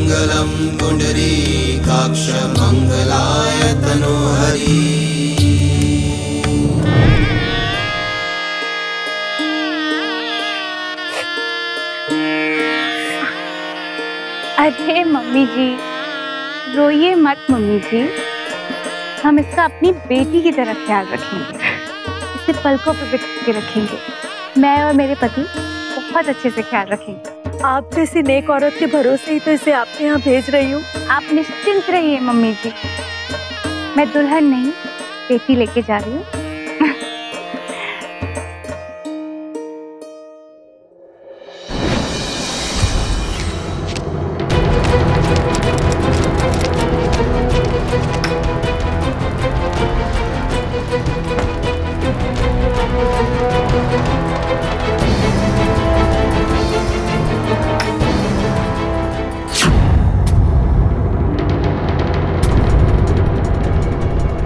मंगलम पुंडरीकाक्ष मंगलाय तनोहरि। अरे मम्मी जी, रोइए मत मम्मी जी, हम इसका अपनी बेटी की तरह ख्याल रखेंगे, इसे पलकों पर बिठा के रखेंगे। मैं और मेरे पति बहुत अच्छे से ख्याल रखेंगे। आप जैसी नेक औरत के भरोसे ही तो इसे आपके यहाँ भेज रही हूँ। आप निश्चिंत रहिए मम्मी जी, मैं दुल्हन नहीं बेटी लेके जा रही हूँ।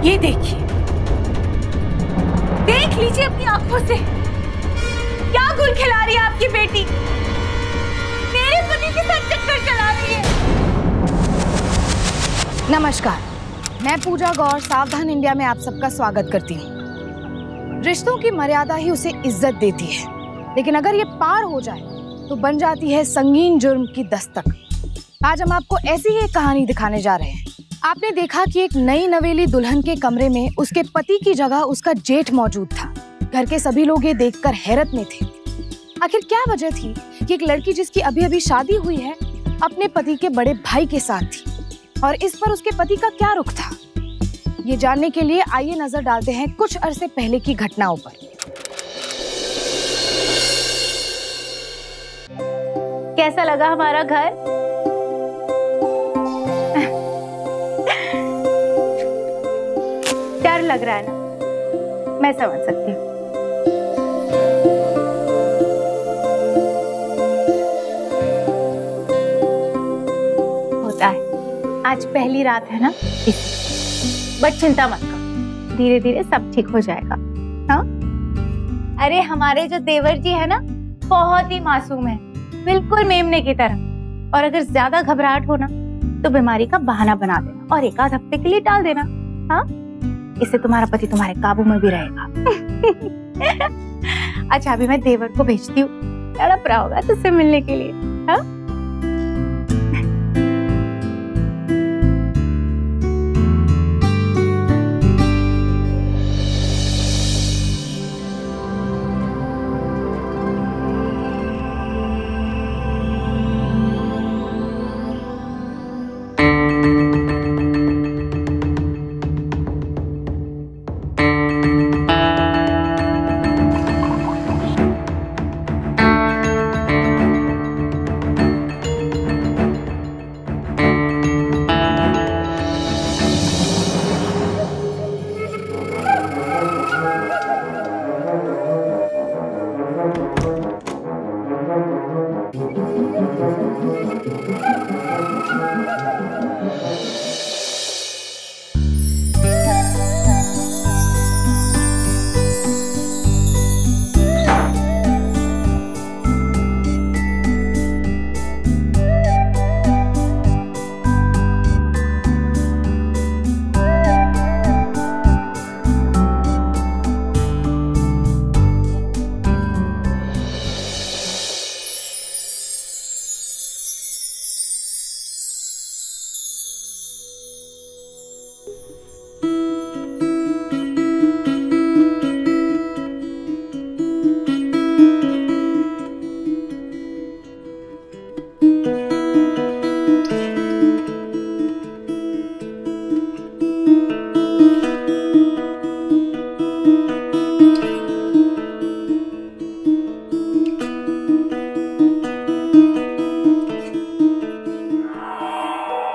ये देखिए, देख लीजिए अपनी आंखों से, क्या गुल खिला रही है आपकी बेटी। मेरे पति के साथ चक्कर चला रही है। नमस्कार, मैं पूजा गौर सावधान इंडिया में आप सबका स्वागत करती हूँ। रिश्तों की मर्यादा ही उसे इज्जत देती है, लेकिन अगर ये पार हो जाए तो बन जाती है संगीन जुर्म की दस्तक। आज हम आपको ऐसी ही एक कहानी दिखाने जा रहे हैं। आपने देखा कि एक नई नवेली दुल्हन के कमरे में उसके पति की जगह उसका जेठ मौजूद था। घर के सभी लोग ये देखकर हैरत में थे। आखिर क्या वजह थी कि एक लड़की जिसकी अभी अभी शादी हुई है अपने पति के बड़े भाई के साथ थी, और इस पर उसके पति का क्या रुख था? ये जानने के लिए आइए नजर डालते हैं कुछ अरसे पहले की घटनाओं पर। कैसा लगा हमारा घर? डर लग रहा है ना? मैं समझ सकती हूँ। होता है, आज पहली रात है ना, बट चिंता मत करो, धीरे धीरे सब ठीक हो जाएगा। हाँ, अरे हमारे जो देवर जी है ना, बहुत ही मासूम है, बिल्कुल मेमने की तरह। और अगर ज्यादा घबराहट हो ना तो बीमारी का बहाना बना देना और एक आध हफ्ते के लिए टाल देना। हाँ, इससे तुम्हारा पति तुम्हारे काबू में भी रहेगा। अच्छा, अभी मैं देवर को भेजती हूँ, तड़प रहा होगा तुझसे मिलने के लिए। हाँ,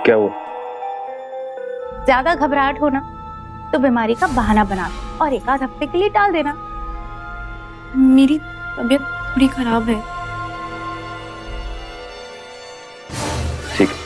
क्या हुआ? ज्यादा घबराहट हो ना तो बीमारी का बहाना बना दो और एक आध हफ्ते के लिए टाल देना। मेरी तबीयत थोड़ी खराब है। ठीक है।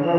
आज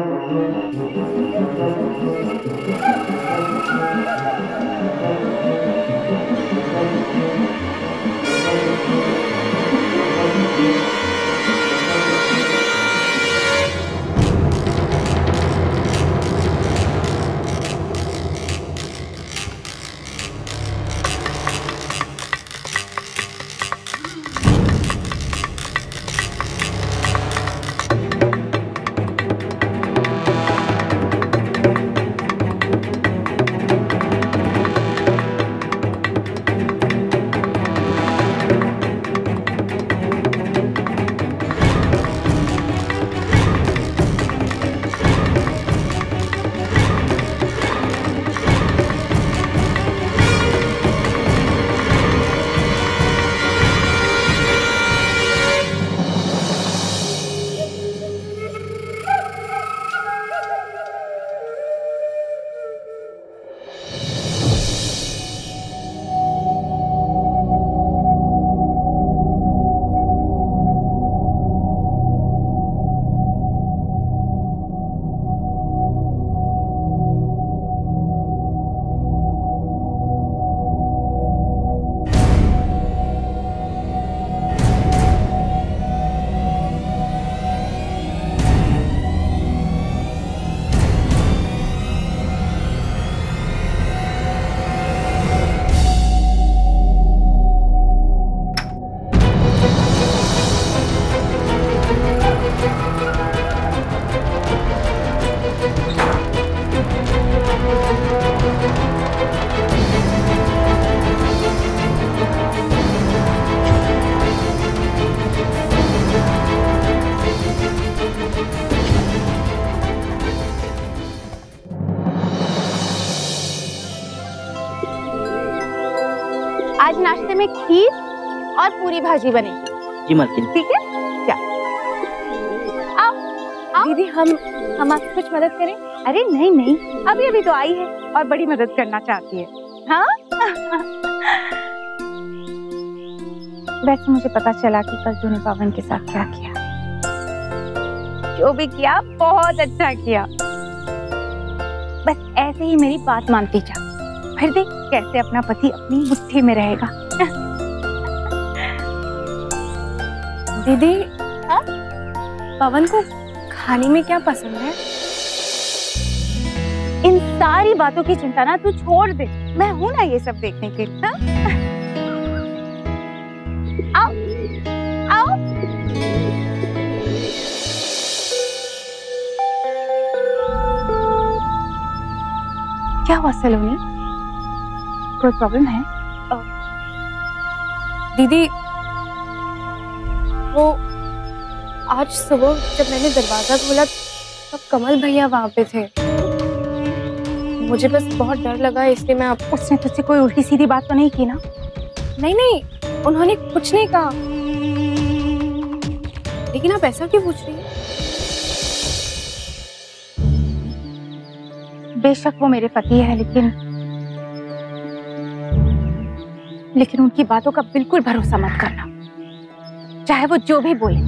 नाश्ते में खीर और पूरी भाजी बनेगी। जी मालकिन। ठीक है, आओ आओ। दीदी हम आपकी कुछ मदद करें? अरे नहीं नहीं, अभी अभी तो आई है और बड़ी मदद करना चाहती है। हाँ वैसे मुझे पता चला कि कल तूने पवन के साथ क्या किया। जो भी किया बहुत अच्छा किया। बस ऐसे ही मेरी बात मानती जा, फिर देख कैसे अपना पति अपनी मुट्ठी में रहेगा। दीदी हाँ? पवन को खाने में क्या पसंद है? इन सारी बातों की चिंता ना तू छोड़ दे, मैं हूं ना ये सब देखने के लिए। हाँ? आओ आओ। क्या हुआ सलोनी, कोई प्रॉब्लम है? दीदी वो आज सुबह जब मैंने दरवाजा खोला तब कमल भैया वहां पे थे। मुझे बस बहुत डर लगा, इसलिए मैं आप उसने तुझसे कोई उल्टी सीधी बात तो नहीं की ना? नहीं नहीं, उन्होंने कुछ नहीं कहा। लेकिन आप ऐसा क्यों पूछ रही हैं? बेशक वो मेरे पति है, लेकिन उनकी बातों का बिल्कुल भरोसा मत करना, चाहे वो जो भी बोले।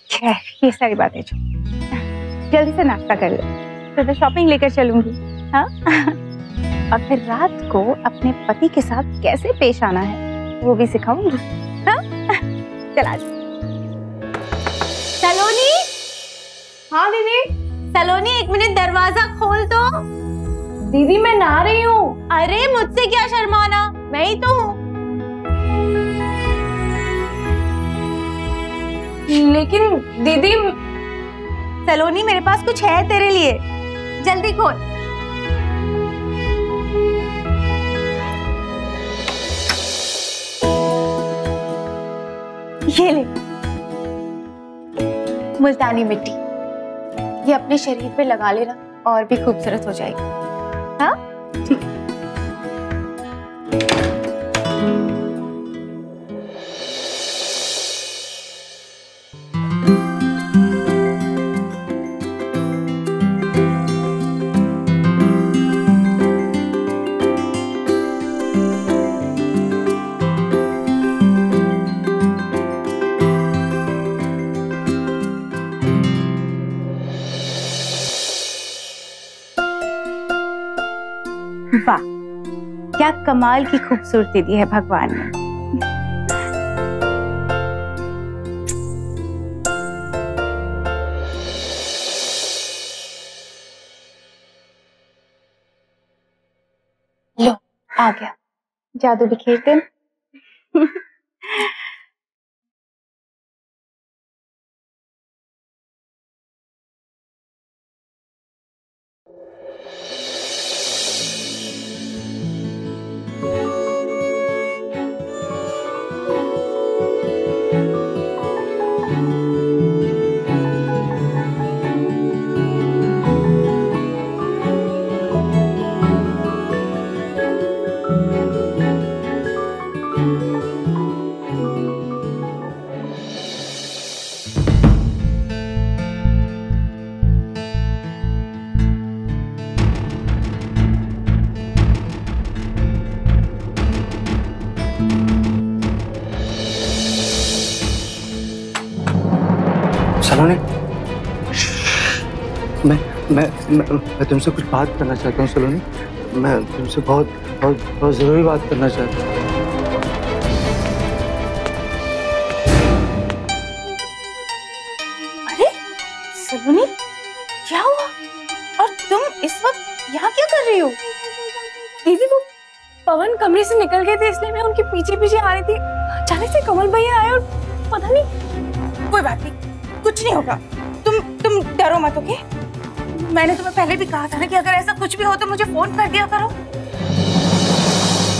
खैर ये सारी बातें जो, जल्दी से नाश्ता कर लो, तो शॉपिंग लेकर चलूंगी। हाँ और फिर रात को अपने पति के साथ कैसे पेश आना है वो भी सिखाऊंगी। हाँ चला। सलोनी। हाँ दीदी। सलोनी एक मिनट दरवाजा खोल तो। दीदी मैं नहा रही हूँ। अरे मुझसे क्या शर्माना, मैं ही तो हूँ। लेकिन दीदी। सलोनी मेरे पास कुछ है तेरे लिए, जल्दी खोल। ये ले मुल्तानी मिट्टी, ये अपने शरीर पे लगा लेना और भी खूबसूरत हो जाएगी। हाँ ठीक। क्या कमाल की खूबसूरती दी है भगवान ने। लो आ गया जादू बिखेरते। सलोनी, मैं तुमसे कुछ बात करना चाहता हूँ सलोनी। मैं तुमसे बहुत बहुत बहुत जरूरी बात करना चाहता हूँ। अरे सलोनी, क्या हुआ? और तुम इस वक्त यहाँ क्या कर रही हो? दीदी वो पवन कमरे से निकल गए थे इसलिए मैं उनके पीछे पीछे आ रही थी। अचानक से कमल भैया आए और पता नहीं। कोई बात नहीं, कुछ नहीं होगा। तुम डरो मत, ओके? मैंने तुम्हें पहले भी कहा था ना कि अगर ऐसा कुछ भी हो तो मुझे फोन कर दिया करो।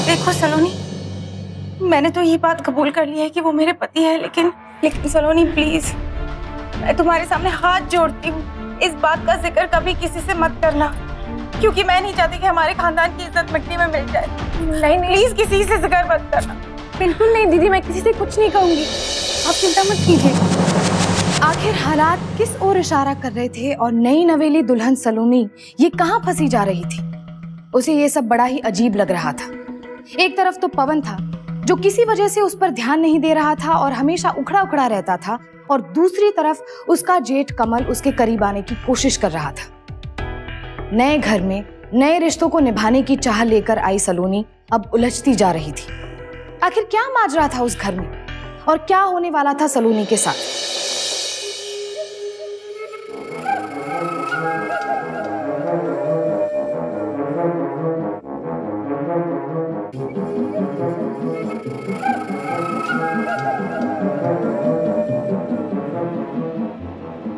देखो सलोनी, मैंने तो ये बात कबूल कर ली है कि वो मेरे पति है, लेकिन सलोनी प्लीज, मैं तुम्हारे सामने हाथ जोड़ती हूँ, इस बात का जिक्र कभी किसी से मत करना, क्योंकि मैं नहीं चाहती कि हमारे खानदान की इज्जत मिट्टी में मिल जाए। नहीं प्लीज किसी से जिक्र मत करना। बिल्कुल नहीं दीदी, मैं किसी से कुछ नहीं कहूंगी, आप चिंता मत कीजिए। आखिर हालात किस ओर इशारा कर रहे थे और नई नवेली दुल्हन सलोनी ये कहाँ फंसी जा रही थी? उसे ये सब बड़ा ही अजीब लग रहा था। एक तरफ तो पवन था जो किसी वजह से उस पर ध्यान नहीं दे रहा था और हमेशा उखड़ा उखड़ा रहता था, और दूसरी तरफ उसका जेठ कमल उसके करीब आने की कोशिश कर रहा था। नए घर में नए रिश्तों को निभाने की चाह लेकर आई सलोनी अब उलझती जा रही थी। आखिर क्या माजरा था उस घर में और क्या होने वाला था सलोनी के साथ?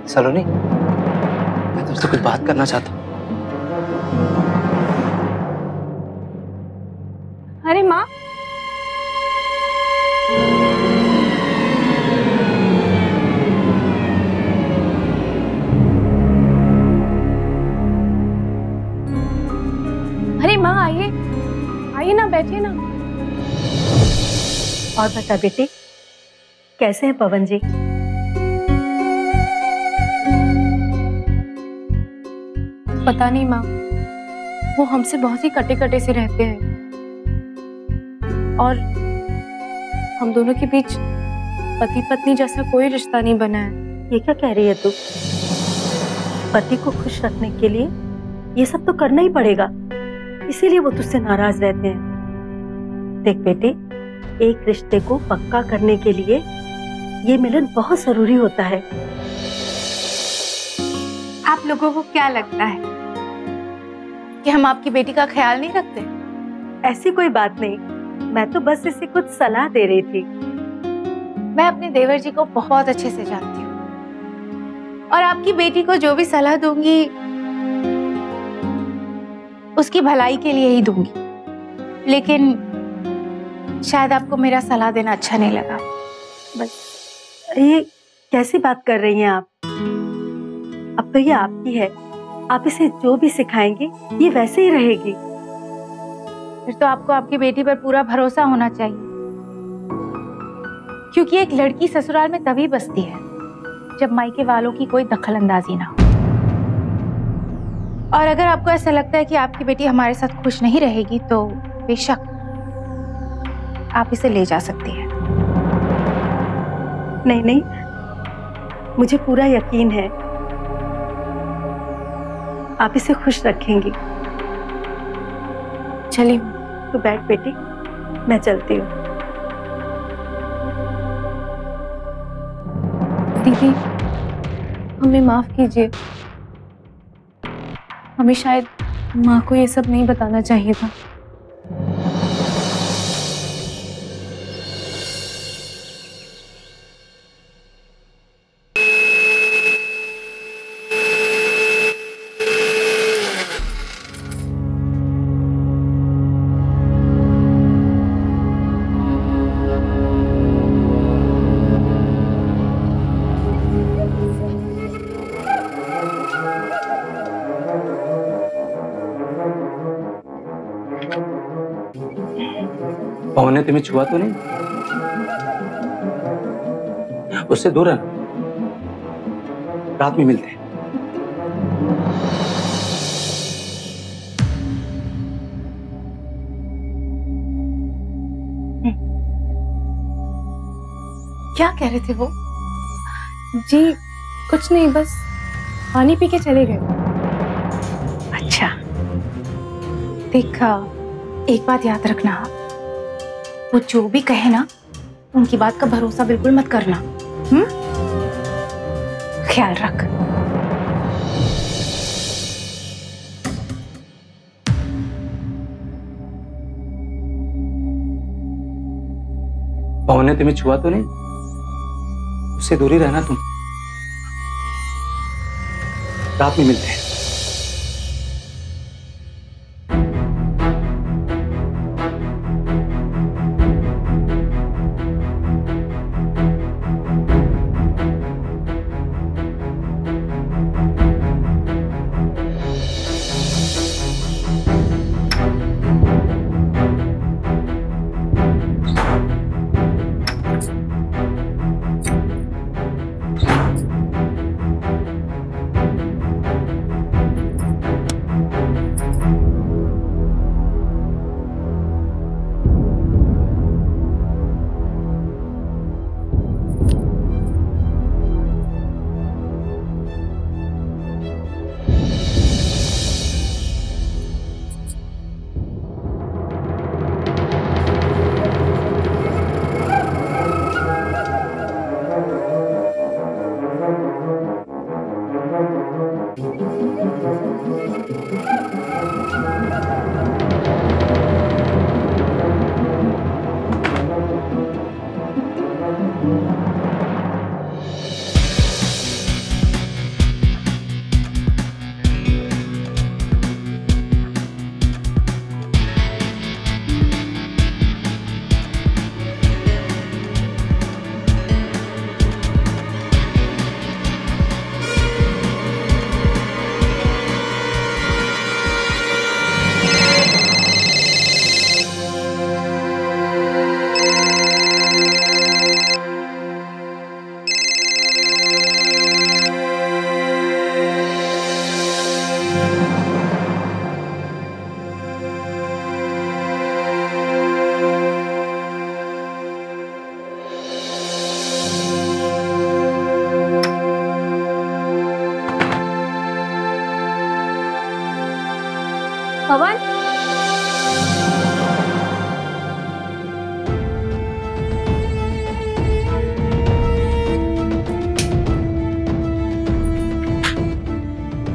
सलोनी, मैं तुमसे कुछ बात करना चाहता हूँ। अरे माँ, अरे माँ आइए, आइए ना, बैठिए ना। और बता बेटे, कैसे हैं पवन जी? पता नहीं माँ, वो हमसे बहुत ही कटे कटे से रहते हैं और हम दोनों के बीच पति पत्नी जैसा कोई रिश्ता नहीं बना है। ये क्या कह रही है तू? पति को खुश रखने के लिए ये सब तो करना ही पड़ेगा, इसीलिए वो तुझसे नाराज रहते हैं। देख बेटे, एक रिश्ते को पक्का करने के लिए ये मिलन बहुत जरूरी होता है। आप लोगों को क्या लगता है कि हम आपकी बेटी का ख्याल नहीं रखते? ऐसी कोई बात नहीं, मैं तो बस इसे कुछ सलाह दे रही थी। मैं अपने देवर जी को बहुत अच्छे से जानती हूँ और आपकी बेटी को जो भी सलाह दूंगी उसकी भलाई के लिए ही दूंगी, लेकिन शायद आपको मेरा सलाह देना अच्छा नहीं लगा। बस ये कैसी बात कर रही हैं आप? अब तो ये आपकी है, आप इसे जो भी सिखाएंगे ये वैसे ही रहेगी। फिर तो आपको आपकी बेटी पर पूरा भरोसा होना चाहिए, क्योंकि एक लड़की ससुराल में तभी बसती है जब मायके वालों की कोई दखलंदाजी ना हो। और अगर आपको ऐसा लगता है कि आपकी बेटी हमारे साथ खुश नहीं रहेगी तो बेशक आप इसे ले जा सकती हैं। नहीं नहीं, मुझे पूरा यकीन है आप इसे खुश रखेंगी। चलिए तो बैठ बेटी, मैं चलती हूँ। दीदी, हमें माफ कीजिए। हमें शायद माँ को ये सब नहीं बताना चाहिए था। पवन ने तुम्हें छुआ तो नहीं? उससे दूर रहना, रात में मिलते हैं। क्या कह रहे थे वो? जी कुछ नहीं, बस पानी पी के चले गए। अच्छा, देखा, एक बात याद रखना, वो जो भी कहे ना, उनकी बात का भरोसा बिल्कुल मत करना। ख्याल रख। पवन ने तुम्हें छुआ तो नहीं? उससे दूर ही रहना तुम, रात में मिलते हैं। पवन,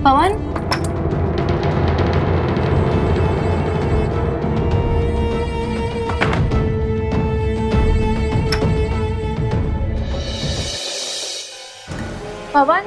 पवन, पवन,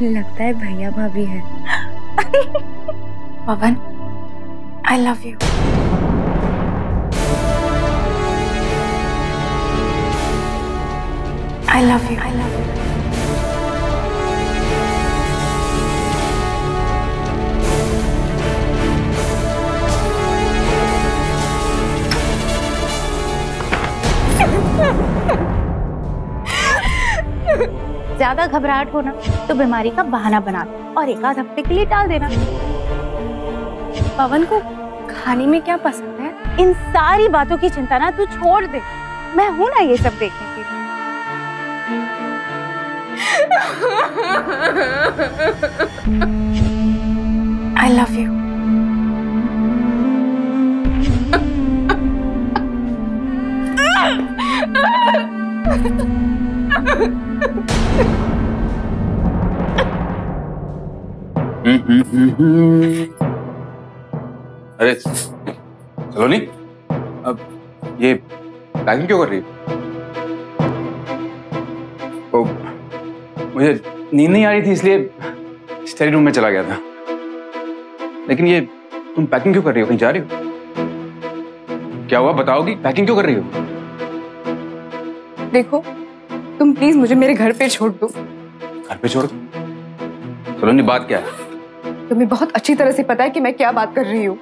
लगता है भैया भाभी है। पवन, I love you. I love you. I love you. ज्यादा घबराहट हो ना तो बीमारी का बहाना बना दे और एक आध हफ्ते के लिए टाल देना। पवन को खाने में क्या पसंद है? इन सारी बातों की चिंता ना तू छोड़ दे, मैं हूं ना ये सब देखने के लिए। I love you. अरे सलोनी, अब ये पैकिंग क्यों कर रही है? ओ, मुझे नींद नहीं आ रही थी इसलिए स्टडी रूम में चला गया था। लेकिन ये तुम पैकिंग क्यों कर रही हो? कहीं जा रही हो? क्या हुआ बताओगी? पैकिंग क्यों कर रही हो? देखो, तुम प्लीज मुझे मेरे घर पे छोड़ दो। घर पे छोड़ दो? सलोनी बात क्या है? तुम्हें बहुत अच्छी तरह से पता है कि मैं क्या बात कर रही हूँ।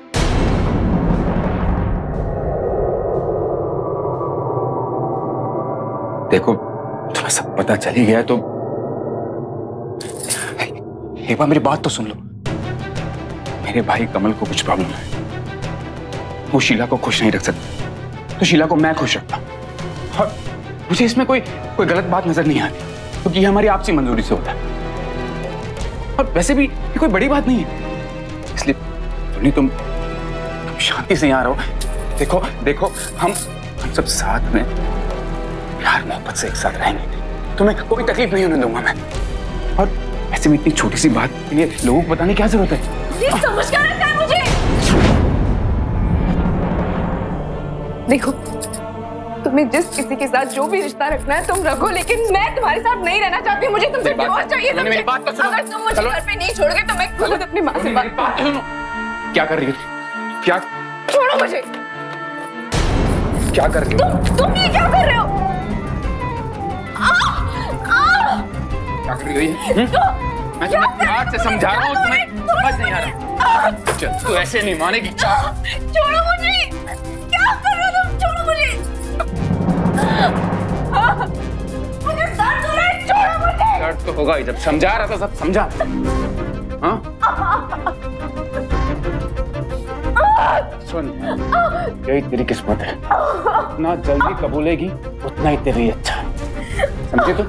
देखो तुम्हें सब पता चल ही गया तो एक बार मेरी बात तो सुन लो। मेरे भाई कमल को कुछ प्रॉब्लम है, वो शीला को खुश नहीं रख सकता, तो शीला को मैं खुश रखता। और मुझे इसमें कोई गलत बात नजर नहीं आती, क्योंकि तो ये हमारी आपसी मंजूरी से होता है। और वैसे भी ये कोई बड़ी बात नहीं है, इसलिए सुनी तुम शांति से यहाँ रहो। देखो देखो हम सब साथ में प्यार मोहब्बत से एक साथ रहेंगे, तुम्हें कोई तकलीफ नहीं होने दूंगा मैं। और ऐसे में इतनी छोटी सी बात के लिए लोगों को बताने की क्या जरूरत है? ये समझ क्या रखा है मुझे? देखो, तुम्हें जिस किसी के साथ जो भी रिश्ता रखना है तुम रखो, लेकिन मैं तुम्हारे साथ नहीं रहना चाहती। मुझे तुमसे डिवोर्स चाहिए। मेरी बात तो सुनो। अगर तुम मुझे घर पे नहीं छोड़ोगे तो मैं खुद अपनी माँ से बात सुनो। क्या कर रही हो? क्या? छोड़ो मुझे। क्या कर रही हो? तुम ये क्या कर रहे हो? क्या कर रही हो? मैं तुम्हें प्यार से समझा रहा हूँ, तुम्हें समझ नहीं आ रहा। चल तू ऐसे नहीं मानेगी। छोड़ो मुझे। क्या कर रहे हो तुम? छोड़ो मुझे। मुझे दर्द हो रहा है। छोड़ो मुझे। दर्द तो होगा ही, जब समझा रहा था सब समझा। हाँ? सुन, यही तेरी किस्मत है, जितना जल्दी कबूलेगी उतना ही तेरे लिए अच्छा है, समझे तू?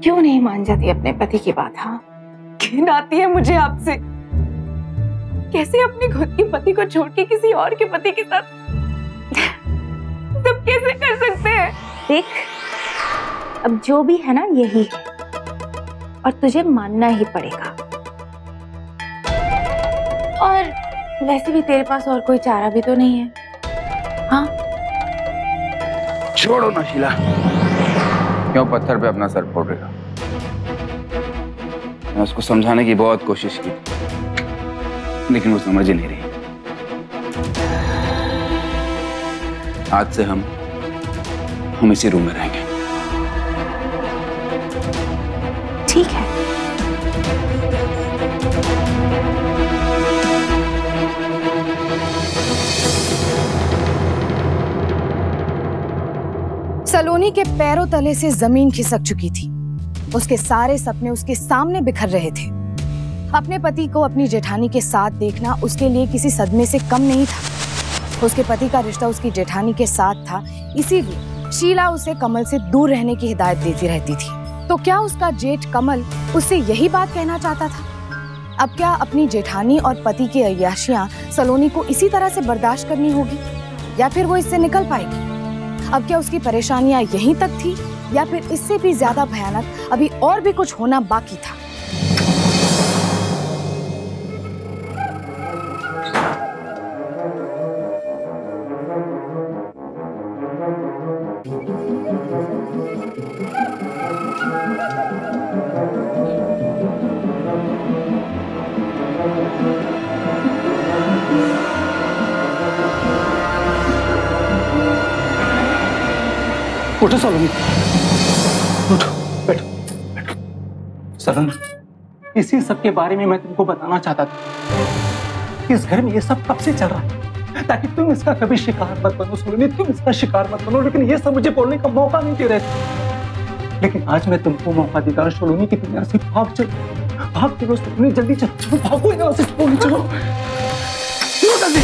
क्यों नहीं मान जाती अपने पति की बात? हाँ, घिन आती है मुझे आपसे। कैसे अपने खुद के पति को छोड़ के किसी और के पति के साथ सब कैसे कर सकते हैं? देख, अब जो भी है ना यही है और तुझे मानना ही पड़ेगा। और वैसे भी तेरे पास और कोई चारा भी तो नहीं है। हाँ, छोड़ो ना शीला, क्यों पत्थर पे अपना सर फोड़ रही हो? मैं उसको समझाने की बहुत कोशिश की, लेकिन वो समझ ही नहीं रही। आज से हम इसी रूम में रहेंगे। ठीक है। सलोनी के पैरों तले से जमीन खिसक चुकी थी उसके सारे सपने उसके सामने बिखर रहे थे। अपने पति को अपनी जेठानी के साथ देखना उसके लिए किसी सदमे से कम नहीं था। उसके पति का रिश्ता उसकी जेठानी के साथ था, इसीलिए शीला उसे कमल से दूर रहने की हिदायत देती रहती थी। तो क्या उसका जेठ कमल उससे यही बात कहना चाहता था? अब क्या अपनी जेठानी और पति की अय्याशियां सलोनी को इसी तरह से बर्दाश्त करनी होगी, या फिर वो इससे निकल पाएगी? अब क्या उसकी परेशानियां यहीं तक थी, या फिर इससे भी ज्यादा भयानक अभी और भी कुछ होना बाकी था? उठो सलोनी, उठो, बैठो, बैठो। सलोनी, इसी सब के बारे में मैं तुमको बताना चाहता था। इस घर में ये सब कब से चल रहा है, ताकि तुम इसका कभी शिकार मत बनो सलोनी, तुम इसका शिकार मत बनो। लेकिन ये सब मुझे बोलने का मौका नहीं दे रहे थे। लेकिन आज मैं तुमको मौका देता हूं सलोनी की, तुम यहाँ से भाग चलो सलोनी, जल्दी चलो, भागो यहाँ से सलोनी, चलो जल्दी।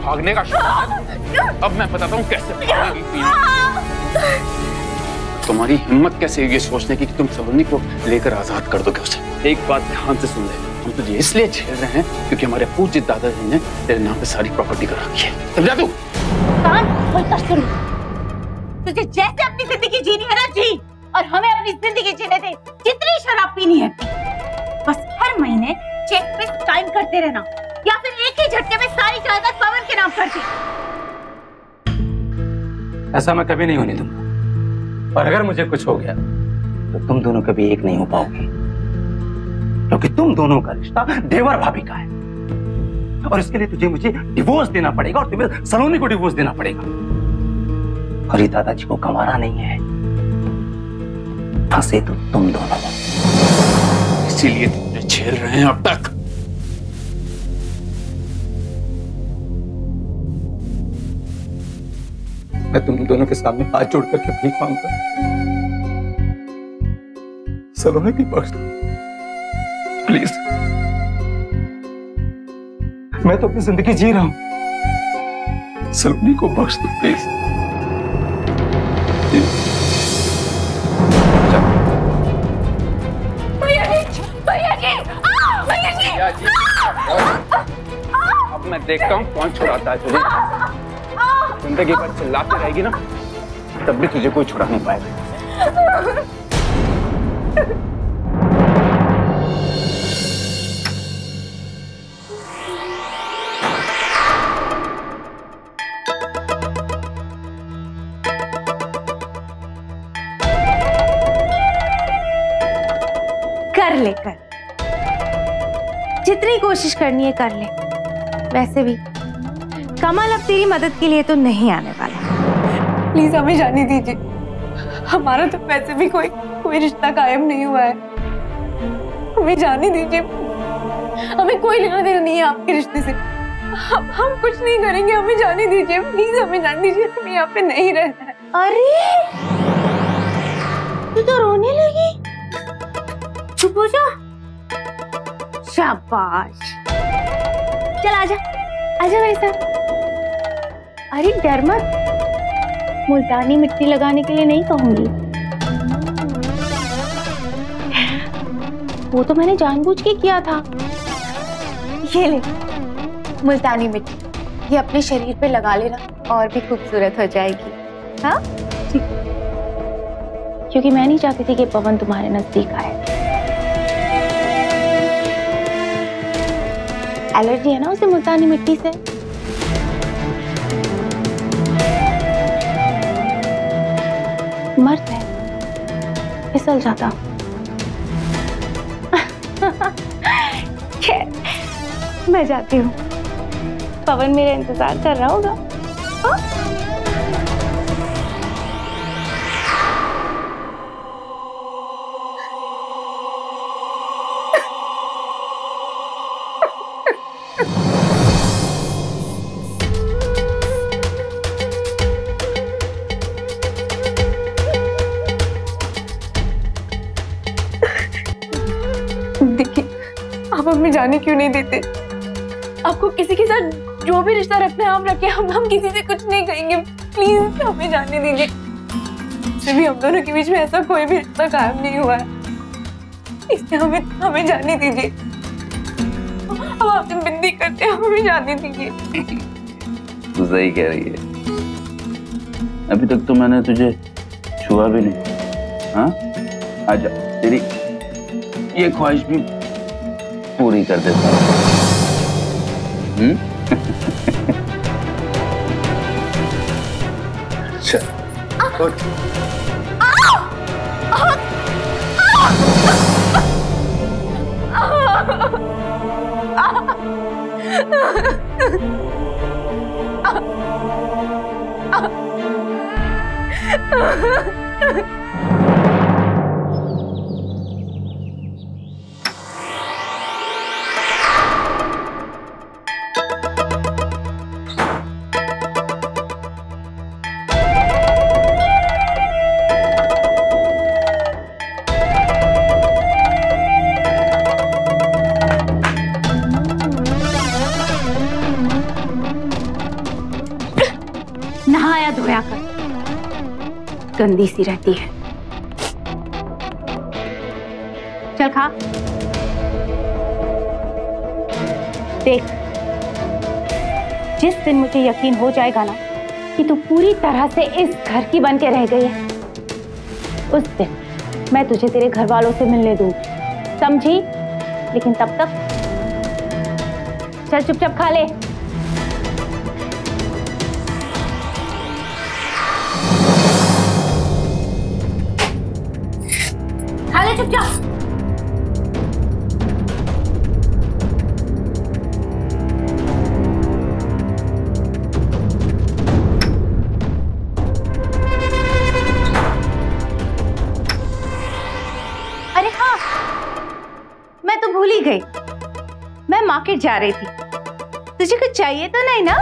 भागने का शौक। अब मैं बताता हूँ कैसे भागेगी। तुम्हारी हिम्मत कैसे हुई ये सोचने की कि तुम सलोनी को लेकर आजाद कर दोगे उसे? एक बात ध्यान से सुन ले, हम तुझे इसलिए झेल रहे हैं क्योंकि हमारे पूज्य दादाजी ने तेरे नाम पे सारी प्रॉपर्टी कर रखी है, समझा तू? तुझे जैसे अपनी जिंदगी जीनी है ना जी, और हमें अपनी जिंदगी जीने दे। जितनी शराब पीनी है, बस हर महीने चेक पे साइन करते रहना, या फिर एक ही झटके में सारी जायदाद पवन के नाम कर दे। ऐसा मैं कभी नहीं होने दूंगा, और अगर मुझे कुछ हो गया तो तुम दोनों कभी एक नहीं हो पाओगे, क्योंकि तुम दोनों का रिश्ता देवर भाभी का है, और इसके लिए तुझे मुझे डिवोर्स देना पड़ेगा, और तुम्हें सलोनी को डिवोर्स देना पड़ेगा। और ये दादाजी को गंवारा नहीं है, फंसे तो तुम दोनों, इसीलिए तुझे झेल रहे हैं अब तक। मैं तुम दोनों के सामने हाथ जोड़ करके भीख मांगता हूं, सलोनी की बख्श दो प्लीज। मैं तो अपनी जिंदगी जी रहा हूं, सलोनी को बख्श दो प्लीज। अब मैं देखता हूँ कौन छुड़ाता है तुझे। जिंदगी भर चिल्लाती रहेगी ना, तब भी तुझे कोई छुड़ा नहीं पाएगा। कर ले, कर जितनी कोशिश करनी है कर ले। वैसे भी कमल अब तेरी मदद के लिए तो नहीं आने वाला। प्लीज हमें जाने दीजिए, हमारा तो वैसे भी कोई रिश्ता कायम नहीं हुआ है। हमें जाने दीजिए, हमें कोई लेना देना नहीं है आपके रिश्ते से। हम कुछ नहीं करेंगे, हमें जाने दीजिए, प्लीज हमें जाने दीजिए, हमें यहाँ पे नहीं रहना है। अरे तू तो रोने लगी, चुप हो जा। शाबाश, चल आजा, आजा मेरे साथ। अरे डर मत, मुल्तानी मिट्टी लगाने के लिए नहीं कहूंगी, वो तो मैंने जानबूझ के किया था। ये ले मुल्तानी मिट्टी, ये अपने शरीर पे लगा लेना और भी खूबसूरत हो जाएगी। हाँ ठीक, क्योंकि मैं नहीं चाहती थी कि पवन तुम्हारे नजदीक आए। एलर्जी है ना उसे मुल्तानी मिट्टी से। मर्द है, फिसल जाता। खैर मैं जाती हूँ, पवन मेरा इंतजार कर रहा होगा। आप हमें जाने क्यों नहीं देते? आपको किसी के साथ जो भी रिश्ता रखना है आप रखें, हम किसी से कुछ नहीं कहेंगे। प्लीज हमें जाने दीजिए। भी हम दोनों के बीच में ऐसा कोई भी रिश्ता कायम नहीं हुआ है, इसलिए हमें जाने दीजिए। हम आपसे विनती करते हैं, हमें जाने दीजिए। तू सही कह रही है, अभी तक तो मैंने तुझे छुआ भी नहीं। हाँ, आजा, तेरी ये ख्वाहिश भी पूरी कर देता हूँ। नहाया धोया कर, गंदी सी रहती है। चल खा। देख, जिस दिन मुझे यकीन हो जाएगा ना कि तू पूरी तरह से इस घर की बन के रह गई है, उस दिन मैं तुझे तेरे घर वालों से मिलने दूंगी, समझी? लेकिन तब तक चल चुपचाप खा ले। खा ले चुपचाप। अरे हाँ, मैं तो भूल ही गई, मैं मार्केट जा रही थी। तुझे कुछ चाहिए तो नहीं ना?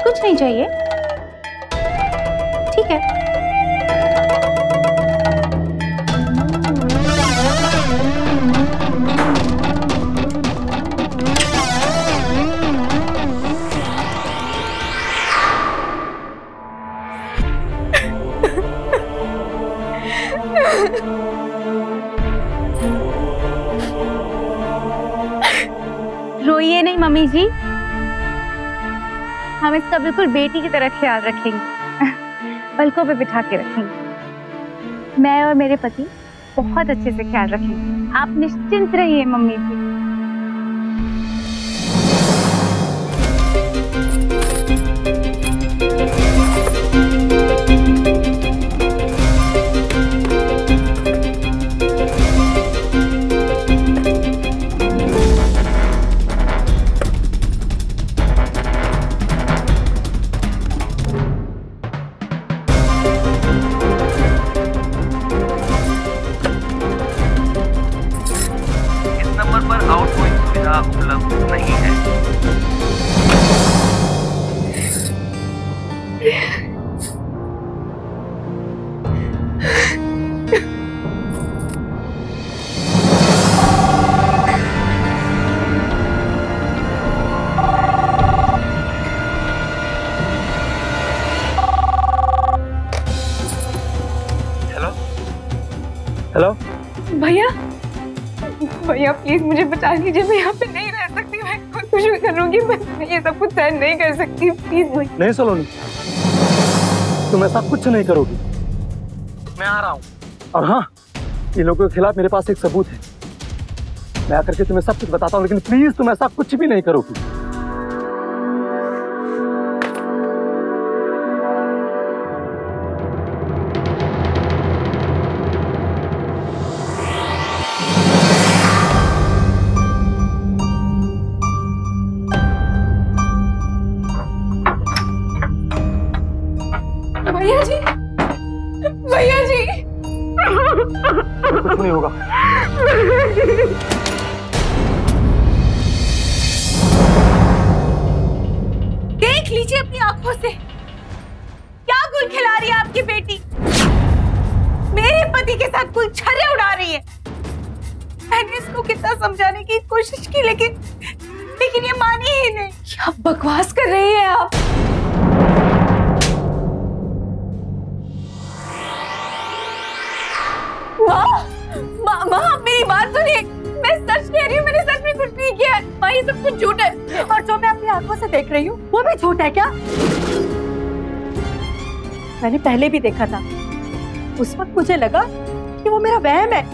कुछ नहीं चाहिए? ठीक है। रोइए नहीं मम्मी जी, हम इसका बिल्कुल बेटी की तरह ख्याल रखेंगे, पलकों पे बिठा के रखेंगे। मैं और मेरे पति बहुत अच्छे से ख्याल रखेंगे, आप निश्चिंत रहिए मम्मी जी। उपलब्ध नहीं है। हेलो हेलो भैया, भैया प्लीज मुझे बचा लीजिए, मैं यहाँ पे नहीं रह सकती, मैं कुछ भी करूँगी, मैं ये सब कुछ सहन नहीं कर सकती, प्लीज भैया। नहीं सलोनी, तुम ऐसा कुछ नहीं करोगी, मैं आ रहा हूँ। और हाँ, इन लोगों के खिलाफ मेरे पास एक सबूत है, मैं आकर के तुम्हें सब कुछ बताता हूँ, लेकिन प्लीज तुम ऐसा कुछ भी नहीं करोगी। भैया जी, भैया जी, कुछ नहीं होगा। देख लीजिए अपनी आंखों से, क्या गुल खिला रही है आपकी बेटी, मेरे पति के साथ कुल छर्रे उड़ा रही है। मैंने इसको कितना समझाने की कोशिश की, लेकिन ये मानी ही नहीं। क्या बकवास कर रही है आप? माँ आप मेरी बात सुनिए, मैं सच कह रही हूँ, मैंने सच में कुछ नहीं किया है। माँ ये सब कुछ झूठ है, और जो मैं अपनी आंखों से देख रही हूँ वो भी झूठ है क्या? मैंने पहले भी देखा था, उस वक्त मुझे लगा कि वो मेरा वहम है,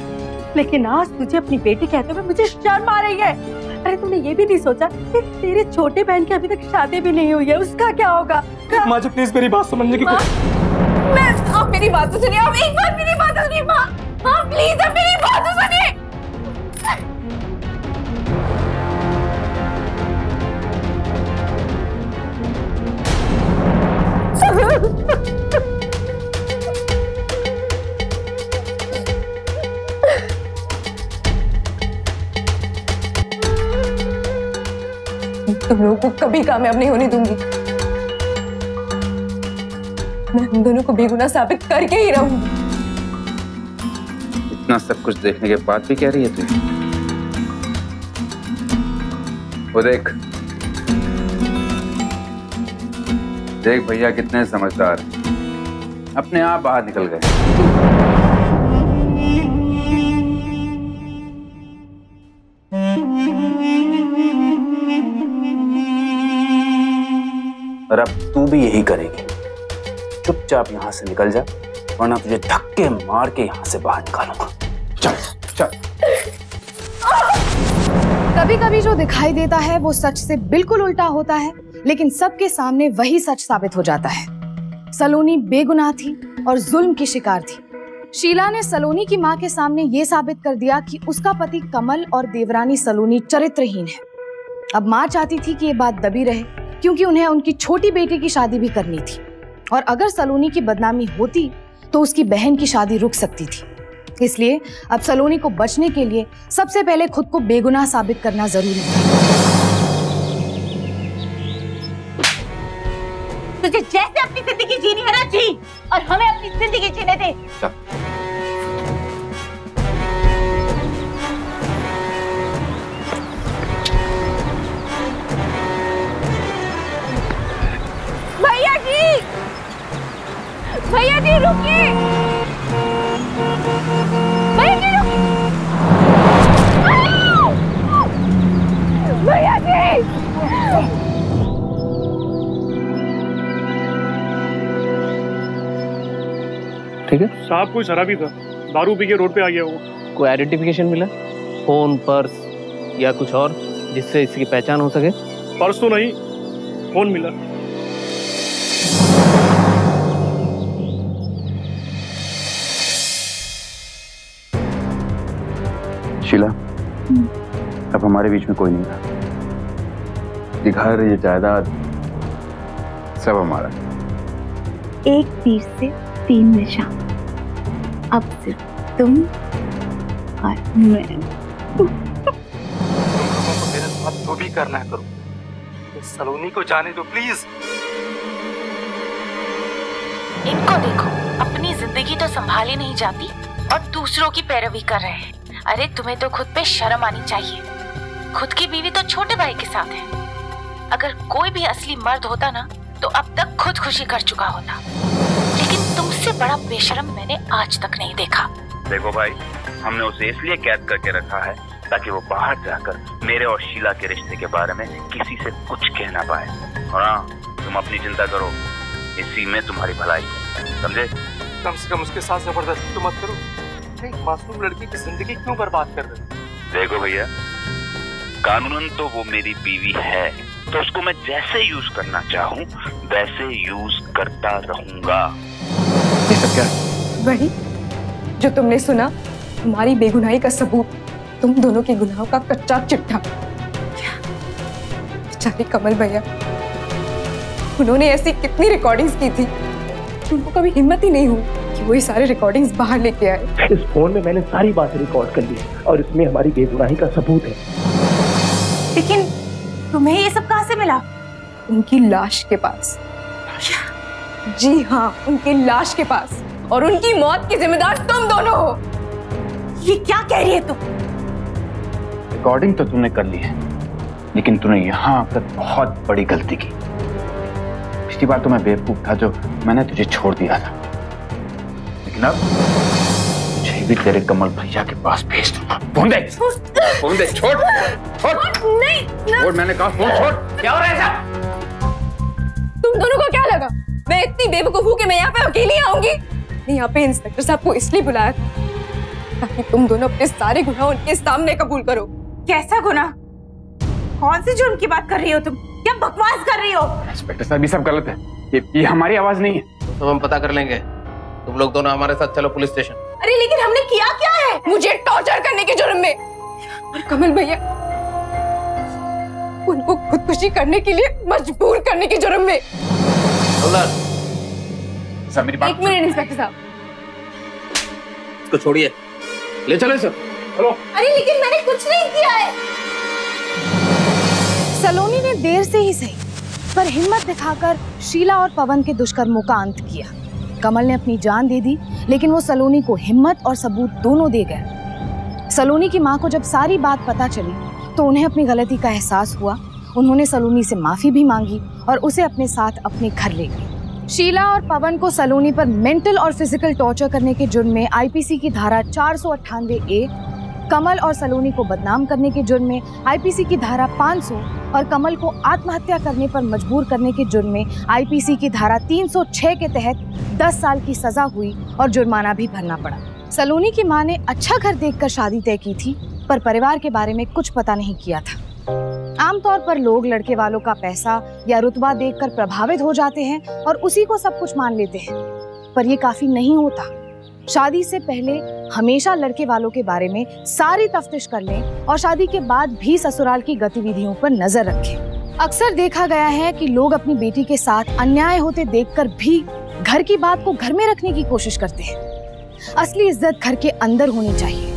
लेकिन आज तुझे अपनी बेटी कहते हुए मुझे शर्म आ रही है। अरे तूने ये भी नहीं सोचा कि तेरे छोटे बहन की अभी तक शादी भी नहीं हुई है, उसका क्या होगा? माँ जी प्लीज मेरी बात समझने की आप मेरी बात तो सुनिए, आप एक बार मेरी बात तो सुनिए माँ, प्लीज आप मेरी बात तो सुनिए। तुम लोगों को कभी कामयाब नहीं होने दूंगी। मैं हम दोनों को बेगुनाह साबित करके ही रहूंगी। इतना सब कुछ देखने के बाद भी कह रही है तू? वो देख भैया कितने समझदार, अपने आप बाहर निकल गए। और अब तू भी यही करेगी। चुपचाप यहां से निकल जा, वरना तुझे धक्के मार के यहां से बाहर निकालूंगा। चल चल। कभी कभी जो दिखाई देता है वो सच से बिल्कुल उल्टा होता है, लेकिन सबके सामने वही सच साबित हो जाता है। सलोनी बेगुनाह थी और जुल्म की शिकार थी। शीला ने सलोनी की मां के सामने ये साबित कर दिया कि उसका पति कमल और देवरानी सलोनी चरित्रहीन है। अब मां चाहती थी कि ये बात दबी रहे, क्योंकि उन्हें उनकी छोटी बेटी की शादी भी करनी थी, और अगर सलोनी की बदनामी होती तो उसकी बहन की शादी रुक सकती थी। इसलिए अब सलोनी को बचने के लिए सबसे पहले खुद को बेगुनाह साबित करना जरूरी था। तुझे जैसे अपनी जिंदगी जीनी है ना जी, और हमें अपनी जिंदगी जीने दे। भैया जी रुकिए, भैया जी रुकिए, भैया जी। ठीक है साहब, कोई शराबी था, दारू पी के रोड पे आ गया वो। कोई आइडेंटिफिकेशन मिला, फोन, पर्स या कुछ और जिससे इसकी पहचान हो सके? पर्स तो नहीं, फोन मिला। शीला, अब हमारे बीच में कोई नहीं रहा। ये घर, ये जायदाद सब हमारा। एक तीर से 3 निशान, अब सिर्फ तुम और मैं। मेरे साथ जो भी करना है करो, सलोनी को जाने दो प्लीज। इनको देखो, अपनी जिंदगी तो संभाली नहीं जाती और दूसरों की पैरवी कर रहे हैं। अरे तुम्हें तो खुद पे शर्म आनी चाहिए। खुद की बीवी तो छोटे भाई के साथ है। अगर कोई भी असली मर्द होता ना तो अब तक खुदकुशी कर चुका होता, लेकिन तुमसे बड़ा बेशर्म मैंने आज तक नहीं देखा। देखो भाई, हमने उसे इसलिए कैद करके रखा है ताकि वो बाहर जाकर मेरे और शीला के रिश्ते के बारे में किसी से कुछ कह ना पाए। और हाँ, तुम अपनी चिंता करो, इसी में तुम्हारी भलाई, समझे? कम से कम उसके साथ जबरदस्ती तो मत करो। एक मासूम लड़की की जिंदगी क्यों बर्बाद कर रहे हो? देखो भैया, कानूनन तो वो मेरी बीवी है, तो उसको मैं जैसे यूज करना चाहूँ वैसे यूज करता रहूंगा। ये सब क्या? वही जो तुमने सुना, हमारी बेगुनाही का सबूत, तुम दोनों के गुनाहों का कच्चा चिट्ठा। बेचारे कमल भैया, उन्होंने ऐसी कितनी रिकॉर्डिंग्स की थी, उनको कभी हिम्मत ही नहीं हुई कि वो ये सारे रिकॉर्डिंग्स बाहर लेके आए। इस फोन में मैंने सारी बातें रिकॉर्ड कर ली और इसमें हमारी बेगुनाही का सबूत है। लेकिन तुम्हें ये सब कहाँ से मिला? उनकी लाश के पास। जी हाँ, उनकी लाश के पास, और उनकी मौत की जिम्मेदार तुम दोनों हो। ये क्या कह रही है तुम? रिकॉर्डिंग तो तूने कर ली है, लेकिन तूने यहाँ आकर बहुत बड़ी गलती की। पिछली बार तो मैं बेवकूफ था जो मैंने तुझे छोड़ दिया था, लेकिन अब मुझे भी तेरे कमल भैया के पास भेज दूंगा। फोन दे, फोन दे, छोड़, छोड़, नहीं, छोड़, मैंने कहा फोन छोड़। क्या हो रहा है साहब? तुम दोनों को क्या लगा मैं इतनी बेवकूफ हूँ कि मैं यहाँ पे अकेली आऊंगी? मैं यहाँ पे इंस्पेक्टर साहब को इसलिए बुलाया था ताकि तुम दोनों अपने सारे गुनाह उनके सामने कबूल करो। कैसा गुनाह? कौन सी जुर्म की बात कर रही हो तुम? क्या बकवास कर रही हो? इंस्पेक्टर साहब, ये सब गलत है। ये हमारी आवाज नहीं है। तो हम पता कर लेंगे। तुम लोग दोनों हमारे साथ चलो पुलिस स्टेशन। अरे लेकिन हमने किया क्या है? मुझे टॉर्चर करने के जुर्म में और कमल भैया उनको खुदकुशी करने के लिए मजबूर करने के जुर्म में। सर मेरी बात। एक मिनट इंस्पेक्टर साहब, इसको छोड़िए, ले चले सर। हेलो। अरे लेकिन मैंने कुछ नहीं किया है। सलोनी ने देर से ही सही पर हिम्मत दिखाकर शीला और पवन के दुष्कर्मों का अंत किया। कमल ने अपनी जान दे दी, लेकिन वो सलोनी को हिम्मत और सबूत दोनों दे गया। सलोनी की माँ को जब सारी बात पता चली तो उन्हें अपनी गलती का एहसास हुआ। उन्होंने सलोनी से माफी भी मांगी और उसे अपने साथ अपने घर ले गई। शीला और पवन को सलोनी पर मेंटल और फिजिकल टॉर्चर करने के जुर्म में आईपीसी की धारा 498A, कमल और सलोनी को बदनाम करने के जुर्म में आईपीसी की धारा 500 और कमल को आत्महत्या करने पर मजबूर करने के जुर्म में आईपीसी की धारा 306 के तहत 10 साल की सजा हुई और जुर्माना भी भरना पड़ा। सलोनी की मां ने अच्छा घर देखकर शादी तय की थी, पर परिवार के बारे में कुछ पता नहीं किया था। आमतौर पर लोग लड़के वालों का पैसा या रुतबा देखकर प्रभावित हो जाते हैं और उसी को सब कुछ मान लेते हैं, पर ये काफी नहीं होता। शादी से पहले हमेशा लड़के वालों के बारे में सारी तफ्तीश कर लें और शादी के बाद भी ससुराल की गतिविधियों पर नजर रखें। अक्सर देखा गया है कि लोग अपनी बेटी के साथ अन्याय होते देखकर भी घर की बात को घर में रखने की कोशिश करते हैं। असली इज्जत घर के अंदर होनी चाहिए।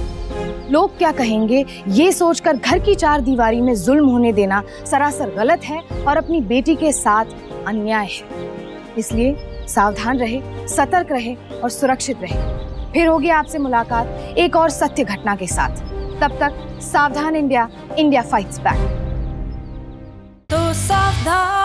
लोग क्या कहेंगे ये सोचकर घर की चार दीवारी में जुल्म होने देना सरासर गलत है और अपनी बेटी के साथ अन्याय है। इसलिए सावधान रहे, सतर्क रहे और सुरक्षित रहे। फिर होगी आपसे मुलाकात एक और सत्य घटना के साथ। तब तक सावधान इंडिया, इंडिया फाइट्स बैक। तो सावधान।